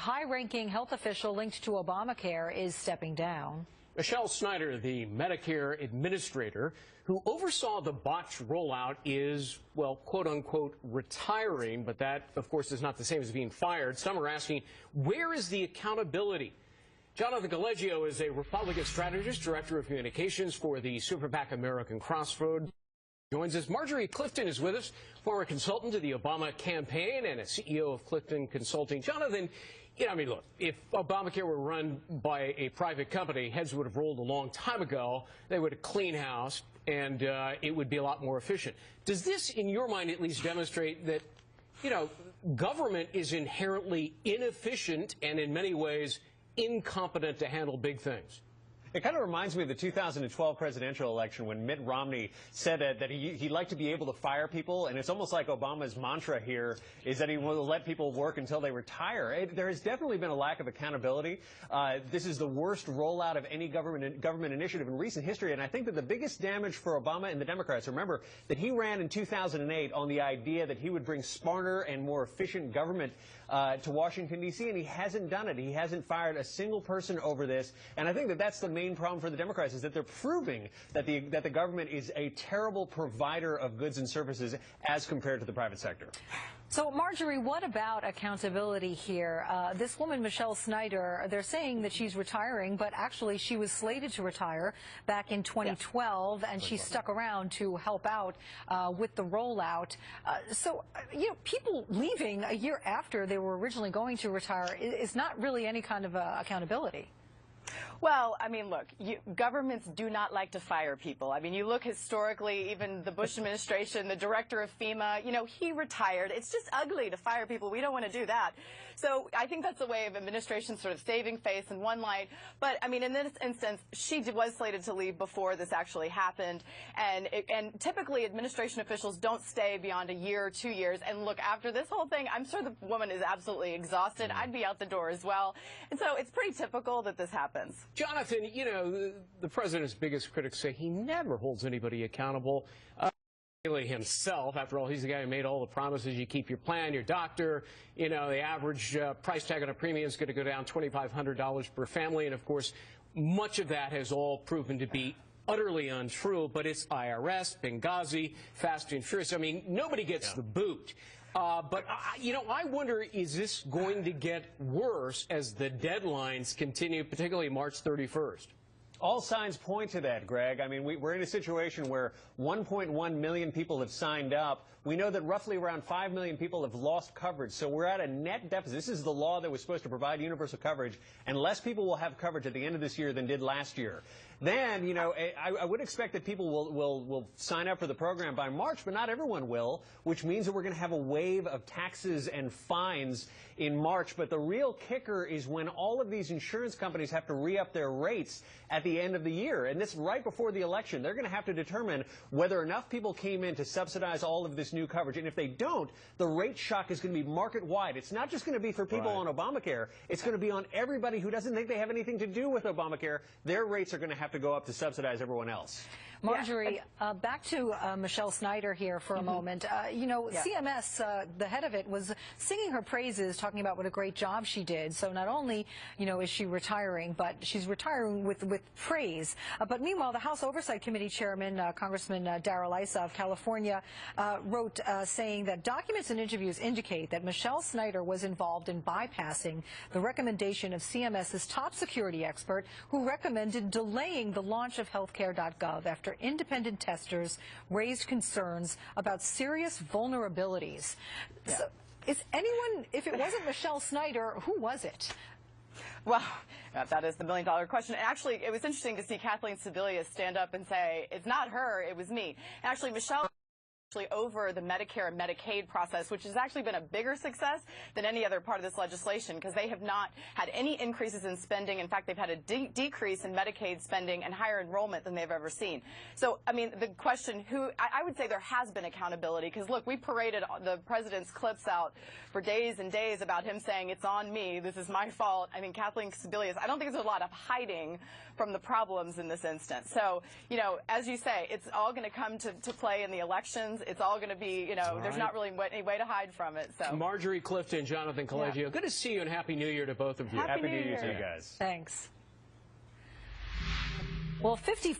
High-ranking health official linked to Obamacare is stepping down. Michelle Snyder, the Medicare administrator who oversaw the botched rollout, is, well, quote-unquote, retiring. But that, of course, is not the same as being fired. Some are asking, where is the accountability? Jonathan Galeggio is a Republican strategist, director of communications for the super PAC American Crossroad. Joins us. Marjorie Clifton is with us, former consultant to the Obama campaign and a CEO of Clifton Consulting. Jonathan, I mean, look, if Obamacare were run by a private company, heads would have rolled a long time ago. They would have cleaned house, and it would be a lot more efficient. Does this, in your mind, at least demonstrate that, government is inherently inefficient and in many ways incompetent to handle big things? It kind of reminds me of the 2012 presidential election when Mitt Romney said that he'd like to be able to fire people, and it's almost like Obama's mantra here is that he will let people work until they retire. There has definitely been a lack of accountability. This is the worst rollout of any government initiative in recent history, and I think that the biggest damage for Obama and the Democrats, remember that he ran in 2008 on the idea that he would bring smarter and more efficient government to Washington, D.C., and he hasn't done it. He hasn't fired a single person over this, and I think that that's the main problem for the Democrats, is that they're proving that the government is a terrible provider of goods and services as compared to the private sector. So, Marjorie, what about accountability here? This woman, Michelle Snyder, they're saying that she's retiring, but actually she was slated to retire back in 2012, and she stuck around to help out with the rollout. So, people leaving a year after they were originally going to retire is not really any kind of accountability. Well, I mean, look, governments do not like to fire people. I mean, you look historically, even the Bush administration, the director of FEMA, he retired. It's just ugly to fire people. We don't want to do that. So I think that's a way of administration sort of saving face in one light. But, I mean, in this instance, she was slated to leave before this actually happened. And typically administration officials don't stay beyond a year or 2 years. And look, after this whole thing, I'm sure the woman is absolutely exhausted. I'd be out the door as well. And so it's pretty typical that this happens. Jonathan, the president's biggest critics say he never holds anybody accountable. Himself, after all, he's the guy who made all the promises. You keep your plan, your doctor, the average price tag on a premium is going to go down $2,500 per family. And of course, much of that has all proven to be utterly untrue, but it's IRS, Benghazi, Fast and Furious. I mean, nobody gets the boot. But, I wonder, is this going to get worse as the deadlines continue, particularly March 31st? All signs point to that, Greg. I mean, we're in a situation where 1.1 million people have signed up. We know that roughly around 5 million people have lost coverage. So we're at a net deficit. This is the law that was supposed to provide universal coverage, and less people will have coverage at the end of this year than did last year. Then, I would expect that people will sign up for the program by March, but not everyone will, which means that we're going to have a wave of taxes and fines in March. But the real kicker is when all of these insurance companies have to re-up their rates at the end of the year. And this right before the election. They're going to have to determine whether enough people came in to subsidize all of this new coverage. And if they don't, the rate shock is going to be market-wide. It's not just going to be for people on Obamacare. It's going to be on everybody who doesn't think they have anything to do with Obamacare. Their rates are going to have to go up to subsidize everyone else. Marjorie, back to Michelle Snyder here for a moment. CMS, the head of it, was singing her praises, talking about what a great job she did. So not only, is she retiring, but she's retiring with praise. But meanwhile, the House Oversight Committee Chairman, Congressman Darrell Issa of California, wrote saying that documents and interviews indicate that Michelle Snyder was involved in bypassing the recommendation of CMS's top security expert, who recommended delaying the launch of healthcare.gov after independent testers raised concerns about serious vulnerabilities. So, is anyone, if it wasn't Michelle Snyder, who was it? Well, that is the million-dollar question. Actually, it was interesting to see Kathleen Sebelius stand up and say, it's not her, it was me. Actually, Michelle over the Medicare and Medicaid process, which has actually been a bigger success than any other part of this legislation, because they have not had any increases in spending. In fact, they've had a decrease in Medicaid spending and higher enrollment than they've ever seen. So, I mean, the question, I would say there has been accountability, because, look, we paraded the president's clips out for days and days about him saying, it's on me, this is my fault. I mean, Kathleen Sebelius, I don't think there's a lot of hiding from the problems in this instance. So, as you say, it's all going to come to play in the elections. plans. It's all going to be, you know, there's not really any way to hide from it. So Marjorie Clifton, Jonathan Colegio, good to see you, and Happy New Year to both of you. Happy New New Year to Year. you guys. Thanks. Well, 50